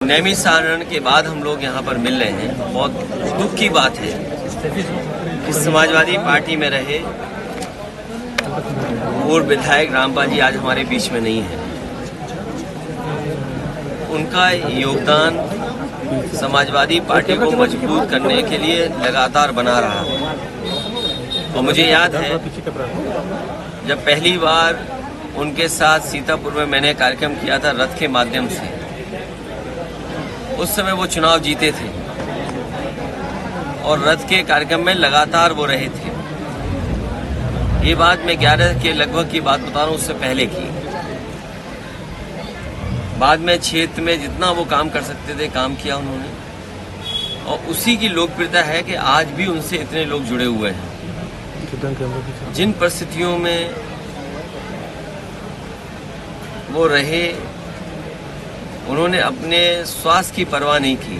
नैमिषारण्य के बाद हम लोग यहाँ पर मिल रहे हैं। बहुत दुख की बात है कि समाजवादी पार्टी में रहे पूर्व विधायक रामपाल जी आज हमारे बीच में नहीं है। उनका योगदान समाजवादी पार्टी को मजबूत करने के लिए लगातार बना रहा है। और मुझे याद है जब पहली बार उनके साथ सीतापुर में मैंने कार्यक्रम किया था रथ के माध्यम से, उस समय वो चुनाव जीते थे और रथ के कार्यक्रम में लगातार वो रहे थे। ये बात मैं 11 के लगभग की बात बता रहा हूँ, उससे पहले की। बाद में क्षेत्र में जितना वो काम कर सकते थे काम किया उन्होंने, और उसी की लोकप्रियता है कि आज भी उनसे इतने लोग जुड़े हुए हैं। जिन परिस्थितियों में वो रहे, उन्होंने अपने स्वास्थ्य की परवाह नहीं की,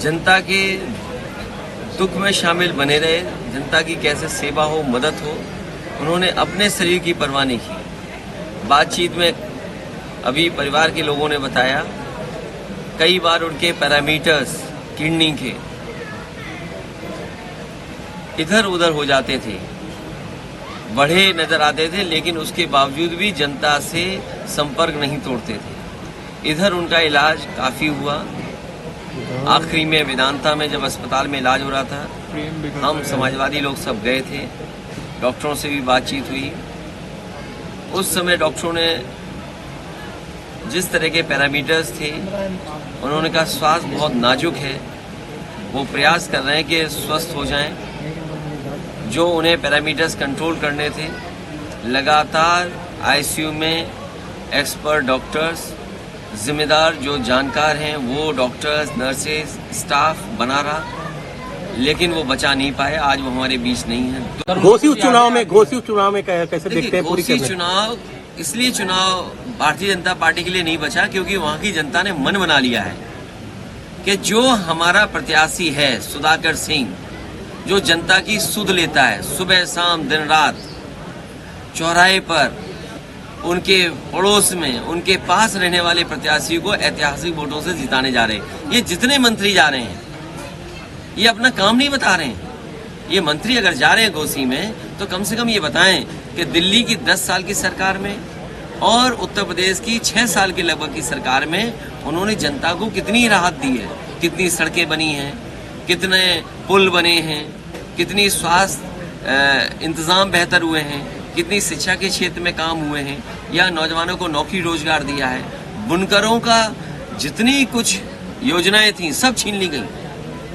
जनता के दुख में शामिल बने रहे, जनता की कैसे सेवा हो, मदद हो, उन्होंने अपने शरीर की परवाह नहीं की। बातचीत में अभी परिवार के लोगों ने बताया कई बार उनके पैरामीटर्स किडनी के इधर उधर हो जाते थे, बढ़े नजर आते थे, लेकिन उसके बावजूद भी जनता से संपर्क नहीं तोड़ते थे। इधर उनका इलाज काफी हुआ। आखिरी में वेदांता में जब अस्पताल में इलाज हो रहा था, हम समाजवादी लोग सब गए थे, डॉक्टरों से भी बातचीत हुई। उस समय डॉक्टरों ने जिस तरह के पैरामीटर्स थे, उन्होंने कहा स्वास्थ्य बहुत नाजुक है, वो प्रयास कर रहे हैं कि स्वस्थ हो जाएं। जो उन्हें पैरामीटर्स कंट्रोल करने थे, लगातार आईसीयू में एक्सपर्ट डॉक्टर्स, जिम्मेदार जो जानकार हैं वो डॉक्टर्स, नर्सेज, स्टाफ बना रहा, लेकिन वो बचा नहीं पाए। आज वो हमारे बीच नहीं है। घोसी चुनाव में कैसे देखते हैं? घोसी चुनाव इसलिए चुनाव भारतीय जनता पार्टी के लिए नहीं बचा क्योंकि वहां की जनता ने मन बना लिया है कि जो हमारा प्रत्याशी है सुधाकर सिंह, जो जनता की सुध लेता है, सुबह शाम दिन रात चौराहे पर उनके पड़ोस में उनके पास रहने वाले प्रत्याशियों को ऐतिहासिक वोटों से जिताने जा रहे हैं। ये जितने मंत्री जा रहे हैं ये अपना काम नहीं बता रहे हैं। ये मंत्री अगर जा रहे हैं घोसी में तो कम से कम ये बताएं कि दिल्ली की 10 साल की सरकार में और उत्तर प्रदेश की 6 साल की लगभग की सरकार में उन्होंने जनता को कितनी राहत दी है, कितनी सड़कें बनी हैं, कितने पुल बने हैं, कितनी स्वास्थ्य इंतजाम बेहतर हुए हैं, कितनी शिक्षा के क्षेत्र में काम हुए हैं, या नौजवानों को नौकरी रोजगार दिया है। बुनकरों का जितनी कुछ योजनाएं थी सब छीन ली गई।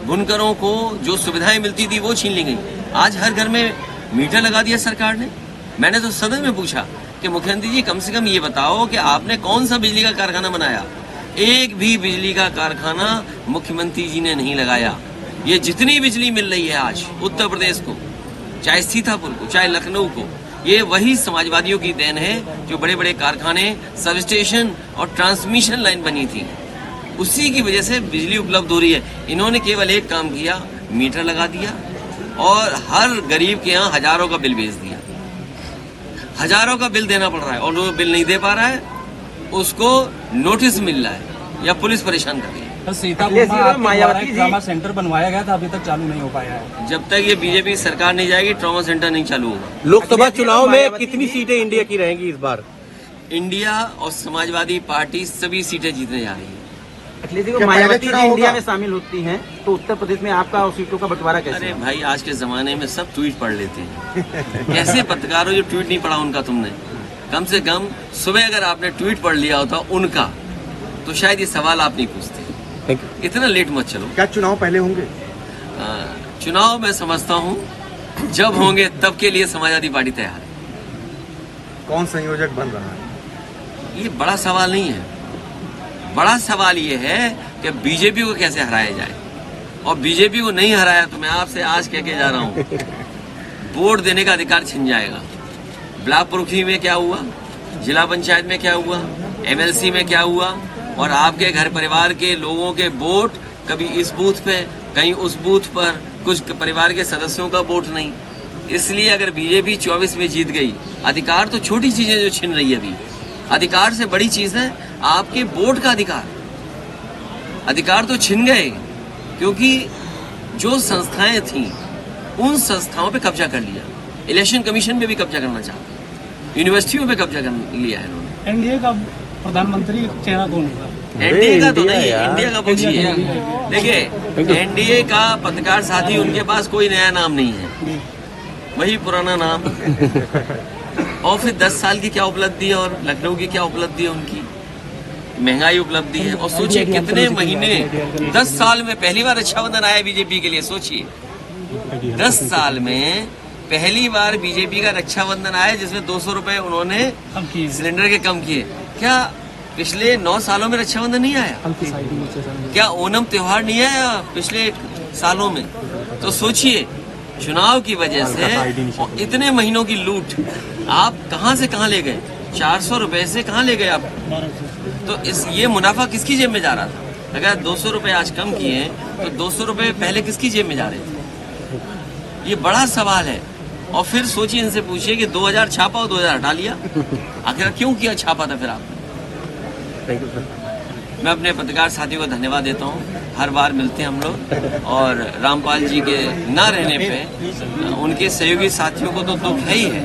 बुनकरों को जो सुविधाएं मिलती थी वो छीन ली गई। आज हर घर में मीटर लगा दिया सरकार ने। मैंने तो सदन में पूछा कि मुख्यमंत्री जी कम से कम ये बताओ कि आपने कौन सा बिजली का कारखाना बनाया? एक भी बिजली का कारखाना मुख्यमंत्री जी ने नहीं लगाया। ये जितनी बिजली मिल रही है आज उत्तर प्रदेश को, चाहे सीतापुर को, चाहे लखनऊ को, ये वही समाजवादियों की देन है। जो बड़े बड़े कारखाने, सब स्टेशन और ट्रांसमिशन लाइन बनी थी, उसी की वजह से बिजली उपलब्ध हो रही है। इन्होंने केवल एक काम किया, मीटर लगा दिया और हर गरीब के यहाँ हजारों का बिल भेज दिया। हजारों का बिल देना पड़ रहा है और जो बिल नहीं दे पा रहा है उसको नोटिस मिल रहा है या पुलिस परेशान कर रही है। सीतापुर में ट्रॉमा सेंटर बनवाया गया था, अभी तक चालू नहीं हो पाया है। जब तक ये बीजेपी सरकार नहीं जाएगी ट्रॉमा सेंटर नहीं चालू होगा। लोकसभा चुनाव में कितनी सीटें इंडिया की रहेंगी इस बार? इंडिया और समाजवादी पार्टी सभी सीटें जीतने जा रही है। अखिलेश जी, मायावती जी इंडिया में शामिल होती हैं तो उत्तर प्रदेश में आपका सीटों का बंटवारा कैसे? अरे भाई, आज के जमाने में सब ट्वीट पढ़ लेते हैं। कैसे पत्रकार हो जो ट्वीट नहीं पढ़ा उनका? तुमने कम से कम सुबह अगर आपने ट्वीट पढ़ लिया होता उनका, तो शायद ये सवाल आप नहीं पूछते। इतना लेट मत चलो। क्या चुनाव पहले होंगे? चुनाव मैं समझता हूँ जब होंगे तब के लिए समाजवादी पार्टी तैयार है। कौन संयोजक बन रहा है? ये बड़ा सवाल नहीं है। बड़ा सवाल ये है कि बीजेपी को कैसे हराया जाए, और बीजेपी को नहीं हराया तो मैं आपसे आज कह के जा रहा हूँ वोट देने का अधिकार छिन जाएगा। ब्लॉक प्रमुखी में क्या हुआ, जिला पंचायत में क्या हुआ, एमएलसी में क्या हुआ, और आपके घर परिवार के लोगों के वोट कभी इस बूथ पे कहीं उस बूथ पर, कुछ परिवार के सदस्यों का वोट नहीं। इसलिए अगर बीजेपी 24 में जीत गई, अधिकार तो छोटी चीजें जो छिन रही है अभी, अधिकार से बड़ी चीज है आपके वोट का अधिकार। अधिकार तो छिन गए क्योंकि जो संस्थाएं थीं उन संस्थाओं पे कब्जा कर लिया। इलेक्शन कमीशन पे भी कब्जा करना चाहते हैं, यूनिवर्सिटियों पे कब्जा कर लिया है इन्होंने। एनडीए का प्रधानमंत्री चेहरा कौन होगा? एनडीए का तो नहीं, इंडिया का पूछिए। देखिए एनडीए का पत्रकार साथी उनके पास कोई नया नाम नहीं है, वही पुराना नाम। और फिर 10 साल की क्या उपलब्धि है और लखनऊ की क्या उपलब्धि है उनकी, महंगाई उपलब्धि है। और सोचिए कितने महीने, 10 साल में पहली बार रक्षाबंधन आया बीजेपी के लिए। सोचिए 10 साल में पहली बार बीजेपी का रक्षाबंधन आया जिसमें 200 रुपए उन्होंने सिलेंडर के कम किए। क्या पिछले 9 सालों में रक्षाबंधन नहीं आया? क्या ओणम त्योहार नहीं आया पिछले सालों में? तो सोचिए चुनाव की वजह से इतने महीनों की लूट आप कहां से कहां ले गए? 400 रुपए से कहां ले गए आप? तो ये मुनाफा किसकी जेब में जा रहा था? अगर 200 रुपए आज कम किए तो 200 रुपए पहले किसकी जेब में जा रहे थे? ये बड़ा सवाल है। और फिर सोचिए, इनसे पूछिए कि 2000 छापा और 2000 हटा लिया, आखिर क्यों किया छापा था फिर आपने? Thank you sir. मैं अपने पत्रकार साथियों को धन्यवाद देता हूँ। हर बार मिलते हैं हम लोग, और रामपाल जी के ना रहने पे उनके सहयोगी साथियों को तो दुख है ही है।